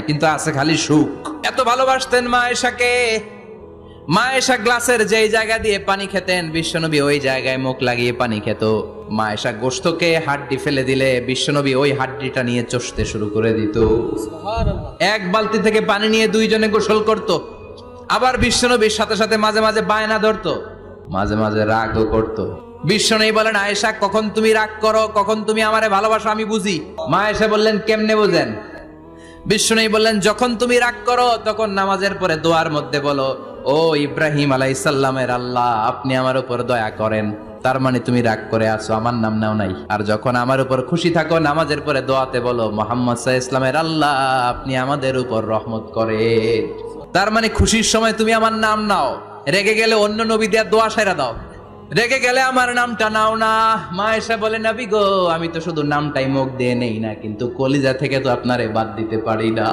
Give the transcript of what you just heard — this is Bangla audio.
কিন্তু আছে খালি সুখ। এত ভালোবাসতেন মা আয়েশাকে। মা আয়েশা গ্লাসের যেই জায়গা দিয়ে পানি খেতেন, বিশ্বনবী ওই জায়গায় মুখ লাগিয়ে পানি খেত। মা আয়েশা গোশতকে হাড্ডি ফেলে দিলে বিশ্বনবী ওই হাড্ডিটা নিয়ে চষতে শুরু করে দিত। এক বালতি থেকে পানি নিয়ে দুইজনে গোসল করত। আবার বিশ্বনবীর সাথে সাথে মাঝে মাঝে বায়না ধরতো, মাঝে মাঝে রাগও করত। বিশ্বনবী বলেন, আয়েশা কখন তুমি রাগ করো, কখন তুমি আমারে ভালোবাসো আমি বুঝি। মা আয়েশা বললেন, কেমনে বুঝেন? বিশ্বনবী বললেন, যখন তুমি রাগ করো তখন নামাজের পরে দোয়ার মধ্যে বলো, ও ইব্রাহিম আলাইহিস সালামের আল্লাহ, আপনি আমার উপর দয়া করেন। তার মানে তুমি রাগ করে আছো, আমার নাম নাও নাই। আর যখন আমার উপর খুশি থাকো নামাজের পরে দোয়াতে বলো, মুহাম্মদ সাল্লাল্লাহু আলাইহি ওয়াসাল্লামের আল্লাহ, আপনি আমাদের উপর রহমত করেন। তার মানে খুশির সময় তুমি আমার নাম নাও, রেগে গেলে অন্য নবী দিয়ে দোয়া সাইরা দাও, রেগে গেলে আমার নামটা নাও না। মা আয়েশা বলে, নবী গো, আমি তো শুধু নামটাই মুখ দিয়ে নেই না, কিন্তু কলিজা থেকে তো আপনারে বাদ দিতে পারি না।